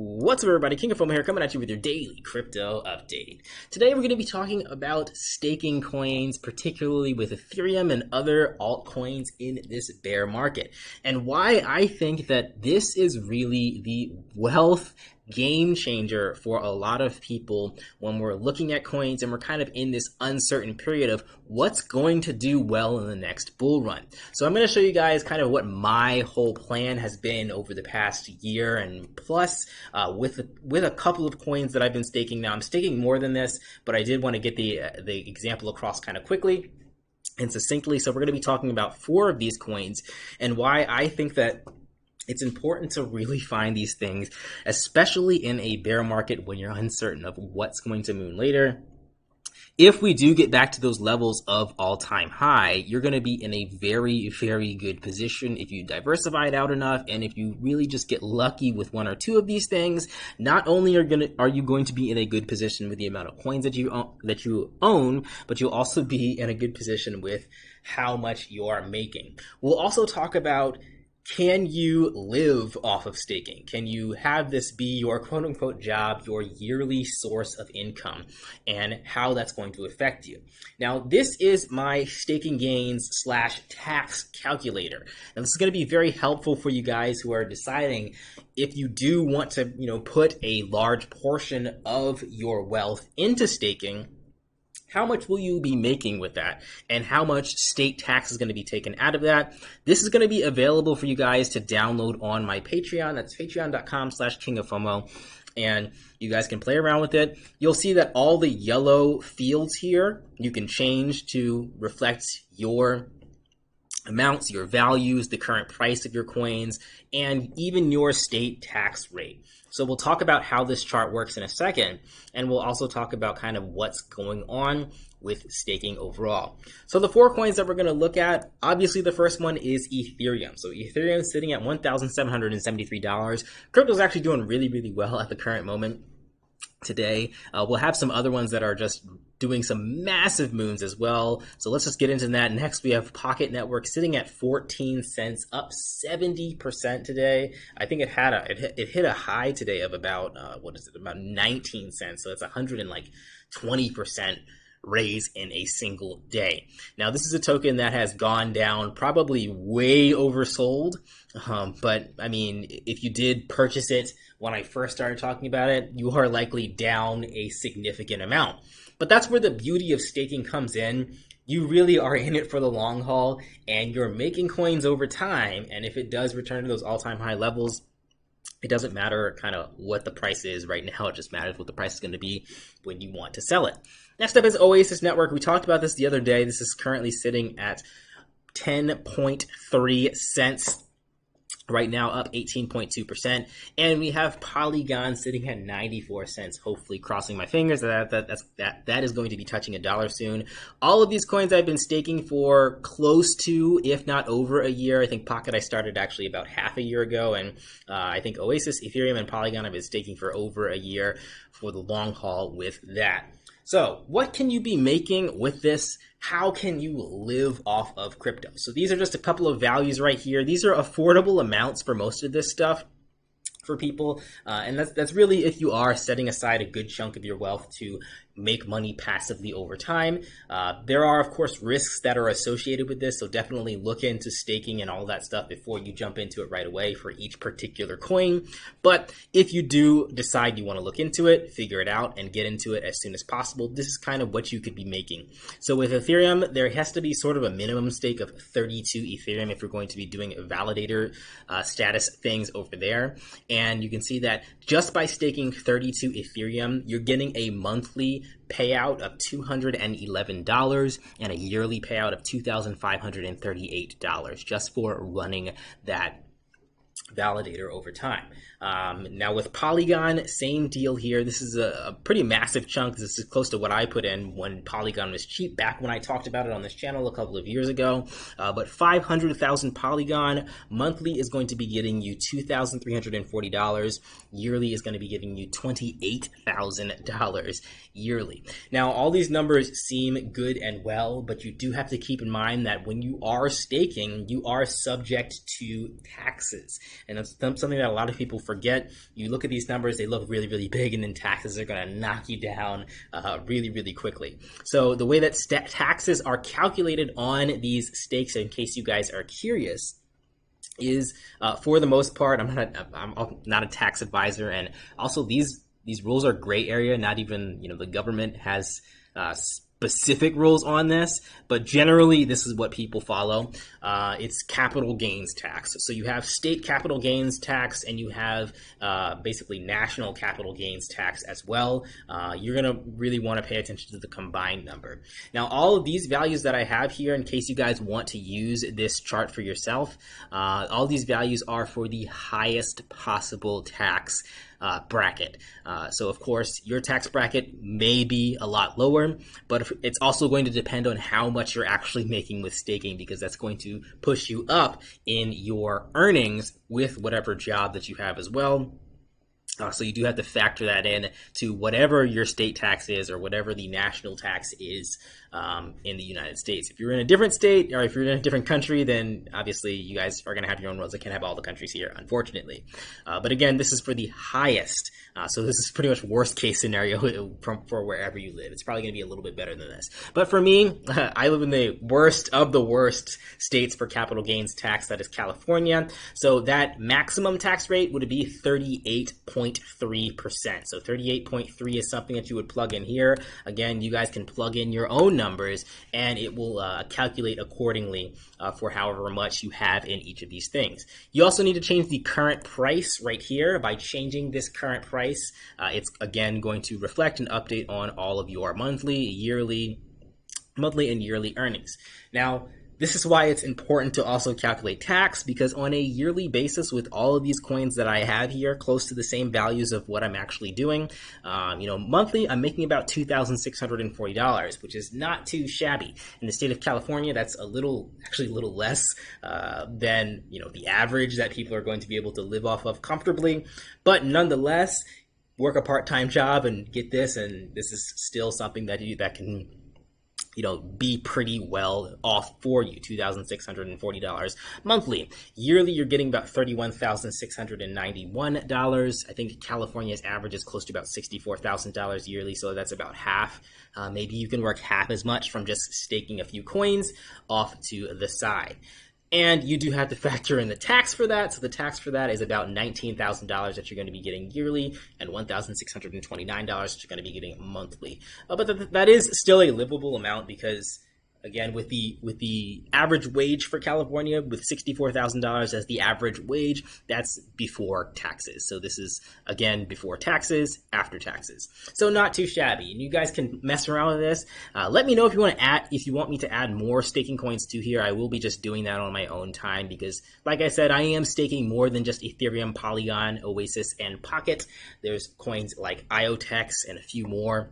What's up, everybody? King of Fomo here, coming at you with your daily crypto update. Today, we're going to be talking about staking coins, particularly with Ethereum and other altcoins in this bear market, and why I think that this is really the wealth game changer for a lot of people when we're looking at coins and we're kind of in this uncertain period of what's going to do well in the next bull run. So I'm going to show you guys kind of what my whole plan has been over the past year and plus with a couple of coins that I've been staking. Now I'm staking more than this, but I did want to get the example across kind of quickly and succinctly. So we're going to be talking about 4 of these coins and why I think that it's important to really find these things, especially in a bear market when you're uncertain of what's going to moon later. If we do get back to those levels of all-time high, you're going to be in a very, very good position if you diversify it out enough, and if you really just get lucky with 1 or 2 of these things. Not only are you going to be in a good position with the amount of coins that you own, but you'll also be in a good position with how much you are making. We'll also talk about, can you live off of staking? Can you have this be your quote-unquote job, your yearly source of income, and how that's going to affect you? Now, this is my staking gains / tax calculator. Now, this is going to be very helpful for you guys who are deciding if you do want to, put a large portion of your wealth into staking. How much will you be making with that? And how much state tax is going to be taken out of that? This is going to be available for you guys to download on my Patreon. That's patreon.com/kingoffomo. And you guys can play around with it. You'll see that all the yellow fields here, you can change to reflect your amounts, your values, the current price of your coins, and even your state tax rate. So we'll talk about how this chart works in a second, and we'll also talk about kind of what's going on with staking overall. So the 4 coins that we're going to look at, obviously the first one is Ethereum. So Ethereum is sitting at $1,773. Crypto is actually doing really, really well at the current moment today. We'll have some other ones that are just doing some massive moons as well. So let's just get into that. Next, we have Pocket Network sitting at 14 cents, up 70% today. I think it hit a high today of about about 19 cents. So it's 120% raise in a single day. Now, this is a token that has gone down, probably way oversold. But I mean, if you did purchase it when I first started talking about it, you are likely down a significant amount. But that's where the beauty of staking comes in. You really are in it for the long haul, and you're making coins over time. And if it does return to those all-time high levels, it doesn't matter kind of what the price is right now. It just matters what the price is going to be when you want to sell it. Next up is Oasis Network. We talked about this the other day. This is currently sitting at 10.3 cents. Right now, up 18.2%, and we have Polygon sitting at 94 cents. Hopefully, crossing my fingers that is going to be touching $1 soon. All of these coins I've been staking for close to, if not over a year. I think Pocket I started actually about half a year ago, and I think Oasis, Ethereum, and Polygon I've been staking for over a year for the long haul with that. So what can you be making with this? How can you live off of crypto? So these are just a couple of values right here. These are affordable amounts for most of this stuff for people. And that's really if you are setting aside a good chunk of your wealth to make money passively over time. There are, of course, risks that are associated with this, so definitely look into staking and all that stuff before you jump into it right away for each particular coin. But if you do decide you want to look into it, figure it out, and get into it as soon as possible, this is kind of what you could be making. So with Ethereum, there has to be sort of a minimum stake of 32 Ethereum if you're going to be doing validator status things over there. And you can see that just by staking 32 Ethereum, you're getting a monthly payout of $211 and a yearly payout of $2,538 just for running that validator over time. Now with Polygon, same deal here. This is a pretty massive chunk. This is close to what I put in when Polygon was cheap, back when I talked about it on this channel a couple of years ago. But 500,000 Polygon monthly is going to be getting you $2,340. Yearly is going to be giving you $28,000 yearly. Now, all these numbers seem good and well, but you do have to keep in mind that when you are staking, you are subject to taxes. And it's something that a lot of people forget. You look at these numbers, they look really, really big, and then taxes are going to knock you down really, really quickly. So the way that taxes are calculated on these stakes, in case you guys are curious, is for the most part, I'm not a tax advisor, and also these rules are gray area. Not even the government has specific rules on this, but generally this is what people follow. It's capital gains tax. So you have state capital gains tax, and you have basically national capital gains tax as well. You're gonna really want to pay attention to the combined number. Now, all of these values that I have here, in case you guys want to use this chart for yourself, all these values are for the highest possible tax bracket. So of course your tax bracket may be a lot lower, but it's also going to depend on how much you're actually making with staking, because that's going to push you up in your earnings with whatever job that you have as well. So you do have to factor that in to whatever your state tax is, or whatever the national tax is in the United States. If you're in a different state, or if you're in a different country, then obviously you guys are going to have your own rules. I can't have all the countries here, unfortunately. But again, this is for the highest. So this is pretty much worst case scenario for wherever you live. It's probably going to be a little bit better than this. But for me, I live in the worst of the worst states for capital gains tax, that is California. So that maximum tax rate would be 38.3%. So 38.3 is something that you would plug in here. Again, you guys can plug in your own numbers, and it will calculate accordingly for however much you have in each of these things. You also need to change the current price right here. By changing this current price, it's again going to reflect an update on all of your monthly and yearly earnings. Now, this is why it's important to also calculate tax, because on a yearly basis, with all of these coins that I have here, close to the same values of what I'm actually doing, monthly, I'm making about $2,640, which is not too shabby. In the state of California, that's actually a little less than the average that people are going to be able to live off of comfortably. But nonetheless, work a part-time job and get this, and this is still something that can be pretty well off for you. $2,640 monthly. Yearly, you're getting about $31,691. I think California's average is close to about $64,000 yearly, so that's about half. Maybe you can work half as much from just staking a few coins off to the side. And you do have to factor in the tax for that. So the tax for that is about $19,000 that you're going to be getting yearly, and $1,629 that you're going to be getting monthly. But that is still a livable amount, because again, with the average wage for California, with $64,000 as the average wage, that's before taxes. So this is, again, before taxes, after taxes. So not too shabby. And you guys can mess around with this. Let me know if you want me to add more staking coins to here. I will be just doing that on my own time, because like I said, I am staking more than just Ethereum, Polygon, Oasis, and Pocket. There's coins like IOTEX and a few more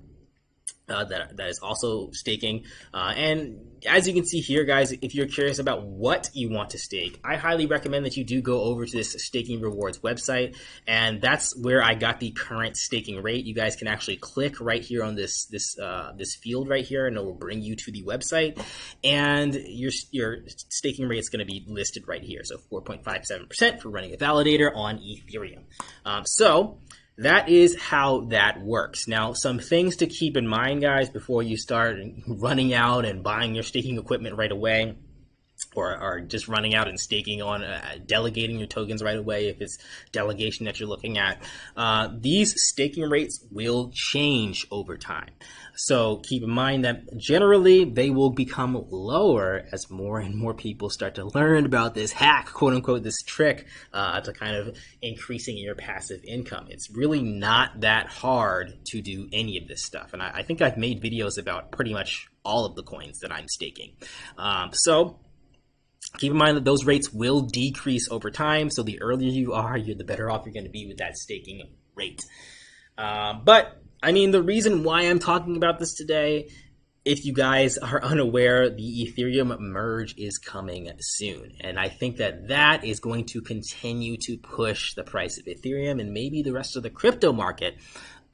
that is also staking. And as you can see here, guys, if you're curious about what you want to stake, I highly recommend that you do go over to this Staking Rewards website, and that's where I got the current staking rate. You guys can actually click right here on this field right here, and it will bring you to the website, and your staking rate is going to be listed right here. So 4.57% for running a validator on Ethereum. So that is how that works. Now, some things to keep in mind, guys, before you start running out and buying your staking equipment right away, or just running out and staking on delegating your tokens right away if it's delegation that you're looking at. These staking rates will change over time. So keep in mind that generally they will become lower as more and more people start to learn about this hack, quote unquote, this trick to kind of increasing your passive income. It's really not that hard to do any of this stuff. And I think I've made videos about pretty much all of the coins that I'm staking. So keep in mind that those rates will decrease over time. So the earlier you are, the better off you're going to be with that staking rate. But I mean, the reason why I'm talking about this today, if you guys are unaware, the Ethereum merge is coming soon. And I think that is going to continue to push the price of Ethereum and maybe the rest of the crypto market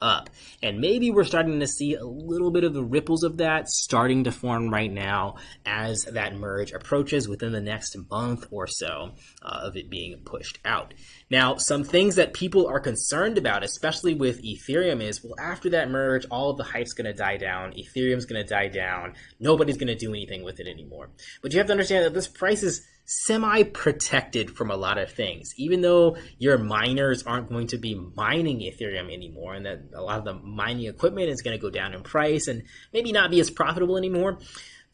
up. And maybe we're starting to see a little bit of the ripples of that starting to form right now as that merge approaches within the next month or so of it being pushed out. Now, some things that people are concerned about, especially with Ethereum, is, well, after that merge, all of the hype's going to die down. Ethereum's going to die down. Nobody's going to do anything with it anymore. But you have to understand that this price is semi-protected from a lot of things. Even though your miners aren't going to be mining Ethereum anymore, and that a lot of the mining equipment is going to go down in price and maybe not be as profitable anymore,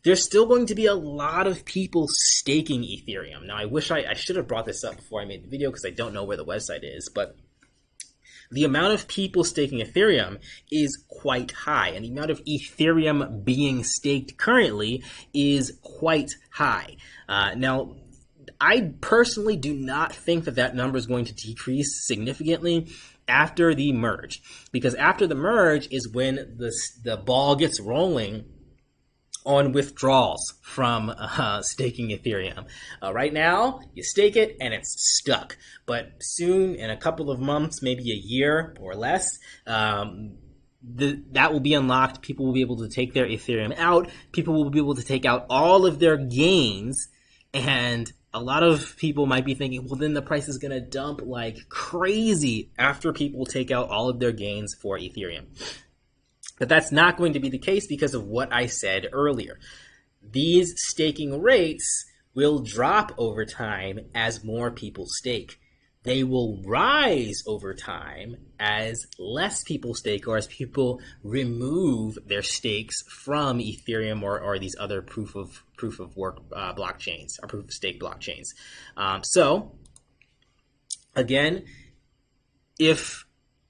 there's still going to be a lot of people staking Ethereum. Now, I wish I should have brought this up before I made the video because I don't know where the website is, but the amount of people staking Ethereum is quite high, and the amount of Ethereum being staked currently is quite high. Now, I personally do not think that that number is going to decrease significantly after the merge, because after the merge is when the ball gets rolling on withdrawals from staking Ethereum. Right now, you stake it and it's stuck. But soon, in a couple of months, maybe a year or less, that will be unlocked. People will be able to take their Ethereum out. People will be able to take out all of their gains. And a lot of people might be thinking, well, then the price is going to dump like crazy after people take out all of their gains for Ethereum. But that's not going to be the case because of what I said earlier. These staking rates will drop over time as more people stake. They will rise over time as less people stake, or as people remove their stakes from Ethereum or these other proof of work blockchains, or proof of stake blockchains. So again, if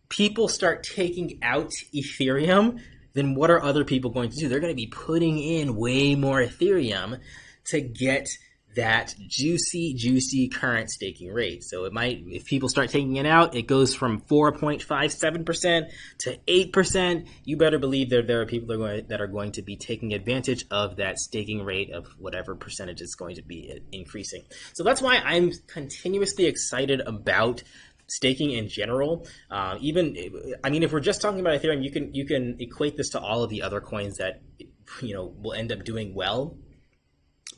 people start taking out Ethereum, then what are other people going to do? They're going to be putting in way more Ethereum to get that juicy current staking rate. So it might, if people start taking it out, it goes from 4.57% to 8%. You better believe there are people that are going to be taking advantage of that staking rate of whatever percentage is going to be increasing. So that's why I'm continuously excited about staking in general. If we're just talking about Ethereum, you can equate this to all of the other coins that will end up doing well.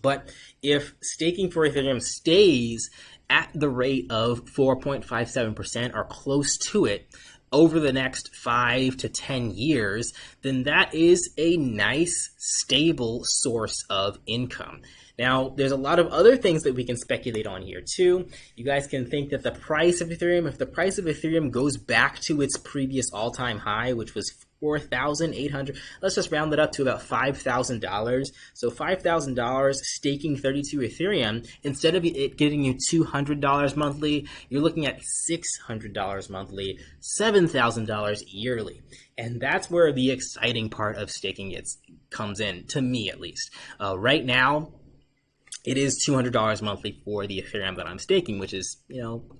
But if staking for Ethereum stays at the rate of 4.57% or close to it over the next 5 to 10 years, then that is a nice, stable source of income. Now, there's a lot of other things that we can speculate on here too. You guys can think that the price of Ethereum, if the price of Ethereum goes back to its previous all-time high, which was $4,800, let's just round it up to about $5,000. So $5,000 staking 32 Ethereum, instead of it getting you $200 monthly, you're looking at $600 monthly, $7,000 yearly. And that's where the exciting part of staking comes in, to me at least. Right now, it is $200 monthly for the Ethereum that I'm staking, which is,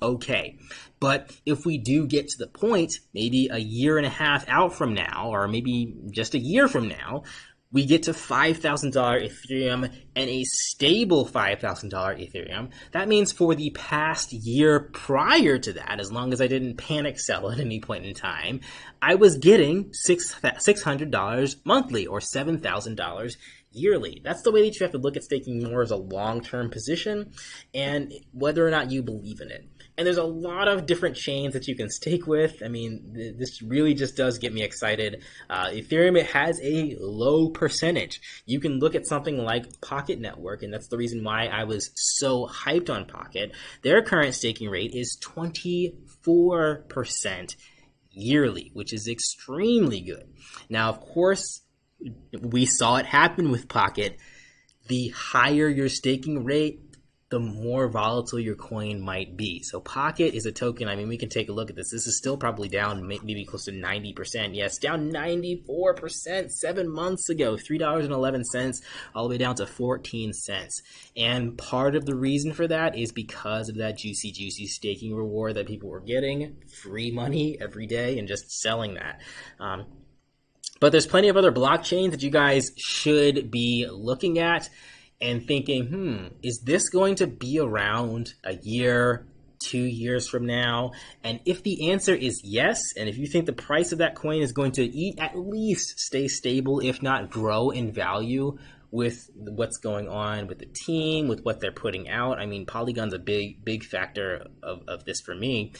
okay. But if we do get to the point, maybe a year and a half out from now, or maybe just a year from now, we get to $5,000 Ethereum and a stable $5,000 Ethereum. That means for the past year prior to that, as long as I didn't panic sell at any point in time, I was getting $600 monthly, or $7,000 yearly. That's the way that you have to look at staking more as a long-term position, and whether or not you believe in it. And there's a lot of different chains that you can stake with. I mean, this really just does get me excited. Ethereum, it has a low percentage. You can look at something like Pocket Network, and that's the reason why I was so hyped on Pocket. Their current staking rate is 24% yearly, which is extremely good. Now, of course, we saw it happen with Pocket. The higher your staking rate, the more volatile your coin might be. So Pocket is a token. I mean, we can take a look at this. This is still probably down maybe close to 90%. Yes, down 94% 7 months ago, $3.11 all the way down to 14 cents. And part of the reason for that is because of that juicy staking reward that people were getting, free money every day, and just selling that. But there's plenty of other blockchains that you guys should be looking at and thinking, is this going to be around a year, 2 years from now? And if the answer is yes, and if you think the price of that coin is going to at least stay stable, if not grow in value with what's going on with the team, with what they're putting out. I mean, Polygon's a big factor of this for me.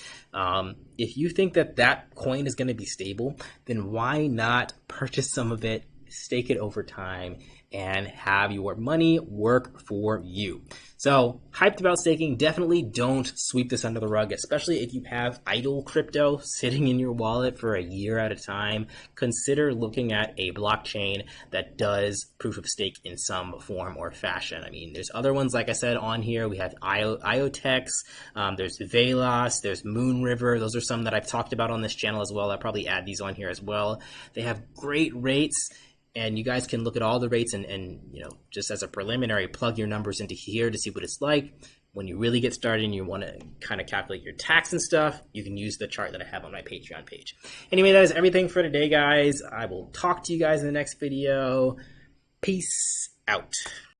If you think that coin is going to be stable, then why not purchase some of it, stake it over time, and have your money work for you? So, hyped about staking. Definitely don't sweep this under the rug, especially if you have idle crypto sitting in your wallet for a year at a time. Consider looking at a blockchain that does proof of stake in some form or fashion. I mean, there's other ones, like I said, on here. We have IOTEX, there's Velas, there's Moonriver. Those are some that I've talked about on this channel as well. I'll probably add these on here as well. They have great rates. And you guys can look at all the rates and just as a preliminary, plug your numbers into here to see what it's like. When you really get started and you want to kind of calculate your tax and stuff, you can use the chart that I have on my Patreon page. Anyway, that is everything for today, guys. I will talk to you guys in the next video. Peace out.